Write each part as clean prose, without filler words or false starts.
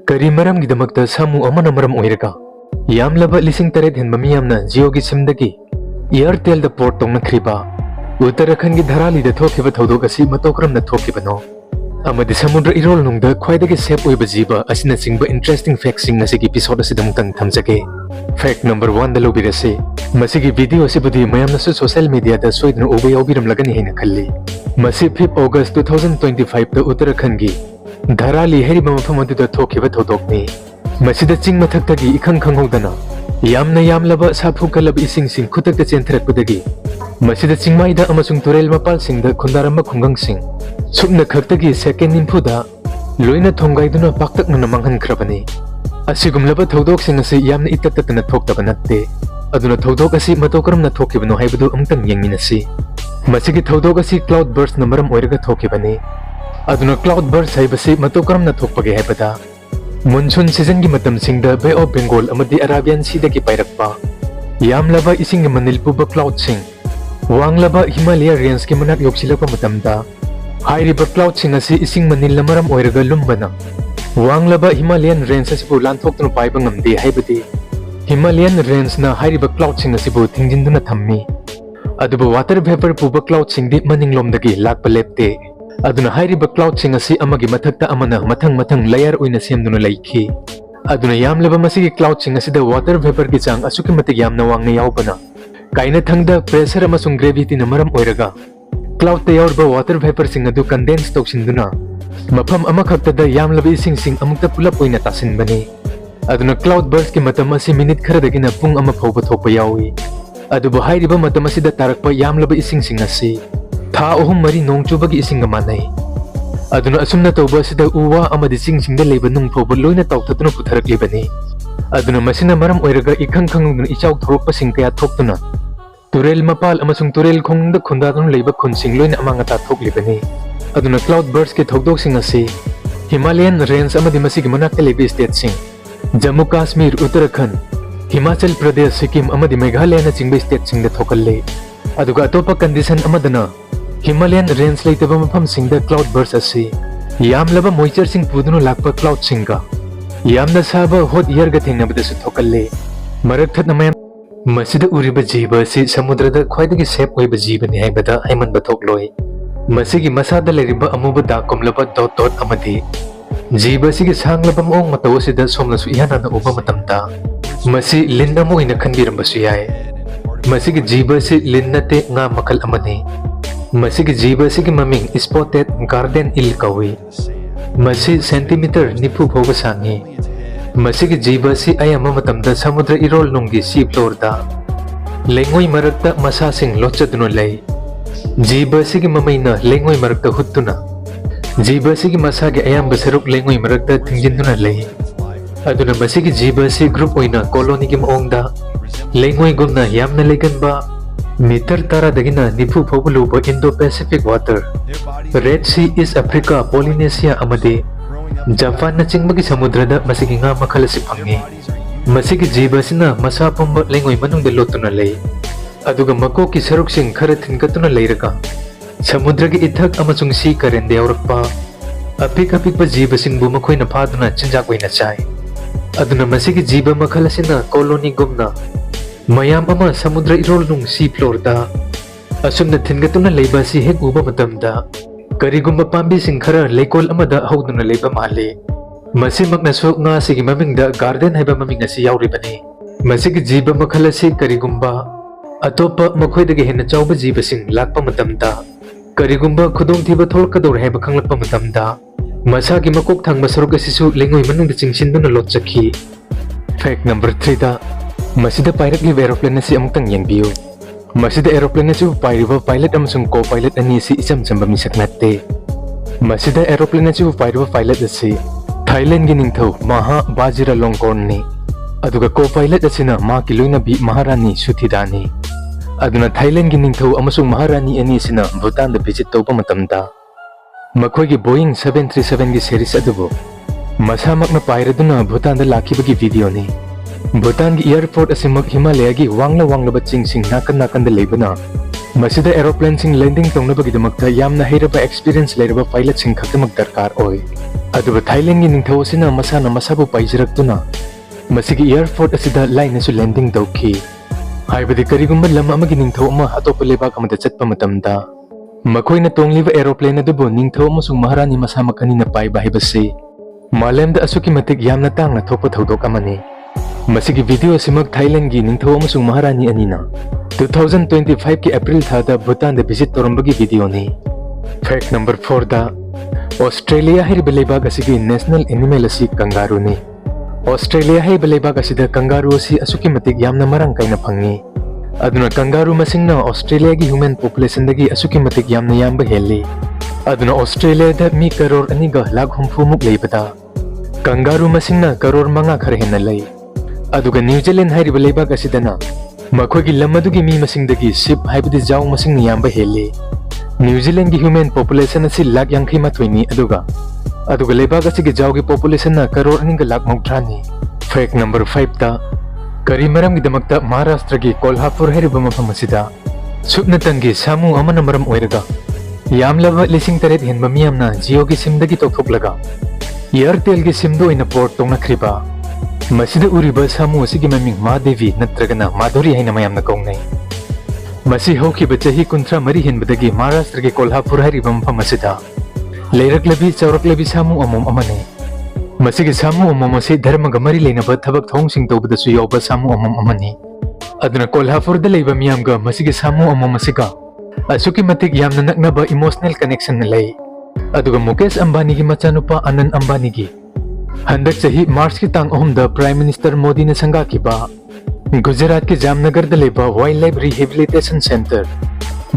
Kari maram gidamakta samu amana maram oiraga. Yamlaba lising taret hen mamiyamna Jio gi simdagi Airtel da port tongna khriba. Uttarakhand gi Dharali da Thokhi Thoudok asi matokramna Thokhi bano. Amadi samudra irol nungda khwaidagi sep oiba jiba asina singba interesting facts sing asigi episode asidam tang thamjage. Fact number 1 da lobirase. Masigi video asibudi mayamna su social media da soidna uba yawbiram lagani hena khalli. Masi 5 August 2025 da Uttarakhand gi Dharali heriba mafam aduda Thokhi Thoudok ni. Masida ching mathakdagi ikhang khanghodana yamlaba saphu kalab ising sing khutak da chenthrakpudagi masida chingmaida amasung turel mapal sing da khundaramba khungang sing subna khaktagi second nimpuda loina thongaiduna paktakna namanghan khrabani asigumlaba Thoudok sing asi yamna itattatna thokdaba natte aduna Thoudok asi matokramna thokibano haibadu amtang yengminasi masigi Thoudok asi cloud burst namaram oiraga thokibani aduna cloud burst haibasi matokramna thokpage haibada Monsoon season gi matam singda Bay of Bengal amadi Arabian Sea da gi pairakpa yamlaba ising gi manil puba cloud sing wanglaba Himalaya range gi manak yoksilapa matamda hairiba cloud sing asi ising manil namaram oiraga lumbana wanglaba Himalayan range asibu lanthokna paiba ngamde haibadi Himalayan range na hairiba cloud sing asibu thingjinduna thammi adubu water vapor puba cloud sing di maninglomdagi lakpa lepte aduna hairiba cloud sing asi amagi mathakta amana mathang layer oina semduna laikhi aduna yamlaba masigi cloud sing asida water vapor gi chang asuki matik yamna wangna yaubana kaina thangda pressure amasung gravity na maram oiraga cloud ta yaurba water vapor sing adu condense toksinduna mafam amakhakta da yamlaba ising sing amukta pulap oina tasinbani aduna cloud burst ki matam asi minute kharadagina pung ama phauba thokpa yawi adubu hairiba matam asida tarakpa yamlaba ising sing asi Tha ohum mari nongchubagi isinga manai aduna asumna tawba sida uwa amadi singda leiba nung phoba loina tawthatuna putharak libani aduna masina maram oiraga ikhang khangduna ichau thorokpa singkaya thoktuna turel mapal amasung turel khongda khundadun leiba khunsing loina amanga ta thoklibani aduna cloud burst ke Thoudok sing asi Himalayan range amadi masigi manakta leiba state sing Jammu Kashmir Uttarakhand Himachal Pradesh Sikkim amadi Meghalaya na chingba state singda thokalle aduga atopa condition amadana Himalayan range laitaba mafam singda cloud burst asi yamlaba moisture sing pudunu lakpa cloud singa yamna saba hot year ga thengnabada su thokalle marak thatna mayam masida uriba jiba si samudrada khwaidagi safe oiba jiba ni haibada haimanba thokloi masigi masada leriba amuba da komlaba dot amadi jiba sigi sanglaba mong mataw sida somna su ihana na uba matamta masi linna mo ina khanbiramba su yai masigi jiba si linnate nga makal amani masigi jiba sigi maming spotted garden eel kawi masi centimeter nipu phoba sangi masigi jiba si ayama matamda samudra irol nungi sea floor da lengoi marakta masa sing lochaduna lei jiba sigi mamaina lengoi marakta huttuna jiba sigi masa ge ayamba saruk lengoi marakta thingjinduna lei aduna masigi jiba si group oina colony gi maongda lengoi gumna yamna leganba meter tara dagina nipu phobuluba Indo-Pacific water Red Sea East Africa Polynesia amadi Japan na chingmagi samudrada masigi nga makhalasi phangi masigi jiba sina masa pamba lengoi manungda lotuna lei aduga mako ki saruk sing khara thinkatuna leiraga samudragi ithak amasung sea current yaurakpa apik-apikpa jiba singbu makhoina phaduna chinjak oina chai aduna masigi jiba makhalasina colony gumna mayam ama samudra irol nung sea floor da asumna thingatuna leiba si hek uba matamda karigumba pambi sing khara leikol amada hauduna leiba male masi makna so nga sigi mamingda garden haiba maming asi yauribani masigi jiba makhalasi karigumba atopa makhoidagi hena chauba jiba sing lakpa matamda karigumba khudong thiba tholkador haiba khanglakpa matamda masagi makok thangba saruk asisu lengoi manungda chingsindu na lotchakhi fact number 3 da masida pairakli aeroplane asi amtang yengbiu masida aeroplane chu pairiba pilot amasung co-pilot ani si icham chamba misak natte masida aeroplane chu pairiba pilot asi Thailand gi ningthau Maha Vajiralongkorn ni aduga co-pilot asina ma kiloina bi Maharani Suthidani aduna Thailand gi ningthau amasung Maharani ani sina Bhutan da visit tawba matamda makhoi gi Boeing 737 gi series adubu masamakna pairaduna Bhutan da lakhibagi video ni Bhutan gi airport asimak Himalaya gi wangla baching sing nakan da leibana masida aeroplane sing landing tongnabagi damakta yamna heiraba experience leiraba pilot sing khaktamak darkar oi अदुबा Thailand की निंथौ असिना मसाना मसाबु पाइजरक्तुना मसिगी airport असिदा लाइनसु लैंडिंग तौखी हाइबदि करिगुम्बा लम अमगी निंथौ अमा अतोप लेबाक अमदा चटपा मतमदा मखोइना तोंगलिबा एरोप्लेन अदुबु निंथौ अमसुंग महारानी मसामकनिना पाइबा हाइबसे मालेमदा असुकी मतिक यामना तांगना थोपा थौदोक अमने मसिगी वीडियो असिमक थाईलैंड की निंथौ अमसुंग महारानी अनिना 2025 की अप्रैल थादा भूटान दा विजिट तोरंबगी वीडियो ने फैक्ट नंबर 4 दा ऑस्ट्रेलिया हाइरिबा लेबाक असिगी नेशनल एनिमल असि कंगारू ने ऑस्ट्रेलिया हाइरिबा लेबाक असिदा कंगारू असि असुकी मतिक यामना मरंग काइना फंगे अदुना कंगारू मसिंगना ऑस्ट्रेलिया की ह्यूमन पॉपुलेशन दगी असुकी मतिक यामना यामबा हेले अदुना ऑस्ट्रेलिया दा मी करोड़ अनिगा लाख हुमफुमुक लेबदा कंगारू मसिंगना करोड़ मंगा खर हेना लई अदुगा न्यूजीलैंड हाइरिबा लेबाक असिदना मखोगी लम अदुगी मी मसिंगदगी सिप हाइबदि जाउ मसिंगना यामबा हेले न्यूजीलैंड की ह्यूमन पॉपुलेशन असि लाख यांखै माथोइनी अदुगा लेबाक असिगी जाउगी पॉपुलेशन ना करोड़ अनिगा लाख मौद्रानी फैक्ट नंबर 5 ता करी मरम की दमकता महाराष्ट्र की कोल्हापुर हाइरिबा मफम असिदा सुपनतंगी सामू अमन मरम ओइरगा यामलबा लिसिंग तरेत हेनबा मियामना जियो की सिमदगी तोथोकलगा एयरटेल की सिमदो इन पोर्ट तोंगनख्रिबा मसिदा उरिबा सामू असिगी ममिंग मादेवी नत्रगना माधुरी हाइना मयामना कौंगनै मसी हौखिबा चही 13 हेनबदगी महाराष्ट्र की कोल्हापुर हाइरिबा मफम असिदा लेरकलबी चौरकलबी सामू अमोम अमने मसिगी सामू अमोम असि धर्मगा मरी लेनबा थबक थोंगसिंग तौबदसु यौबा सामू अमोम अमने अदुना कोल्हापुर दा लेबा मियामगा मसिगी सामू अमोम असिगा असुकी मतिक यामना नकनबा इमोशनल कनेक्शन लई अदुगा मुकेश अंबानी की मचानुपा आनंद अंबानी की हंदक चही मार्च की तांग अहुमदा प्राइम मिनिस्टर मोदी ने संगाखिबा गुजरात के जामनगर दा लेबा वाइल्ड लाइफ रिहेबिलिटेशन सेंटर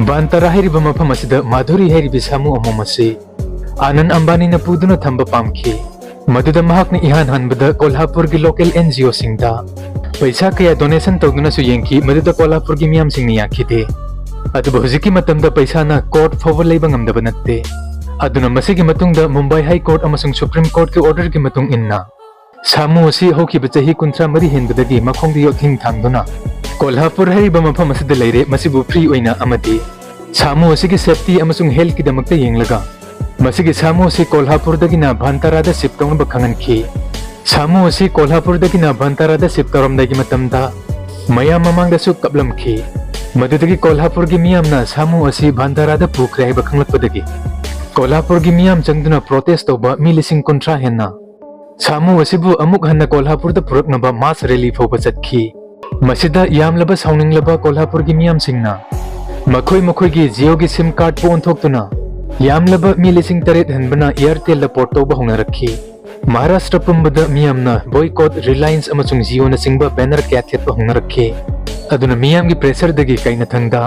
बांतरा हाइरिबा मफम असिदा माधुरी हाइरिबि सामू अमोम असि आनंद अंबानी न पुदुना थंबा पामखि मदुदा महाकनि इहान हनबदा कोल्हापुर की लोकल एनजीओ सिंगदा पैसा कया डोनेशन तौदुना सु येंखि मदुदा कोल्हापुर की मियाम सिंगनि याखिदे अदुबा हुजिकी मतमदा पैसा ना कोर्ट फॉवर लेबा ngamdaba natte अदुना मसिगी मतुंगदा मुंबई हाई कोर्ट अमसुंग सुप्रीम कोर्ट के ऑर्डर की मतुंग इन्ना सामू असि हौखिबा चही 13 हेनबदगी मखोंगदि योथिंग थांगदुना कोल्हापुर हाइरिबा मफम असिदा लेरे मसिबु फ्री ओइना अमदि सामू असिगी सेफ्टी अमसुंग हेल्थ की दमकता येंगलगा मसिगी सामू असि कोल्हापुरदगिना भांतारादा शिफ्ट तौनबा खंगनखि सामू असि कोल्हापुरदगिना भांतारादा शिफ्ट तौरमदागी मतमदा मयाम ममांगदसु कपलमखि मदुदगी कोल्हापुर की मियामना सामू असि भांतारादा पुखरे हाइबा खंगलकपदगी कोल्हापुर की मियाम चंगदुना प्रोटेस्ट तौबा मी 13 हेन्ना सामू असिबु अमुक हन्ना कोल्हापुरदा पुरकनबा मास रैली फौबा चतखि मसिदा यामलबा साउनिंगलबा कोल्हापुर की मियाम सिंगना मखोई की जियो की सिम कार्ड पो ओंथोक्तुना यामलबा मी 8 हनबना एयरटेल पोर्ट तौबा होंगरखि महाराष्ट्र पुंबदा मियामना बॉयकॉट रिलायंस अमसुंग जियो न सिंगबा बैनर क्या थेतबा होंगरखि अदुना मियाम की प्रेशर दगी काइना थंगदा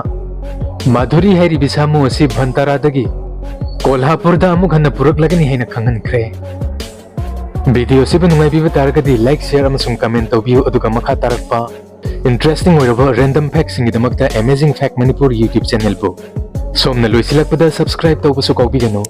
माधुरी हाइरिबि सामू असि भंतारादगी कोल्हापुरदा अमुक हन्ना पुरकलगनि हैना खंगनख्रे वीडियो सिबु नुंगाइबिबा तारगदि लाइक शेयर अमसुंग कमेंट तौबियु अदुगा मखा तारकपा इंटरेस्टिंग ओइरबा रैंडम फैक्ट्स सिंगिदमकता amazing fact Manipur YouTube channel बु सोमना लोइसिलकपदा सब्सक्राइब तौबसु कौबिगनु।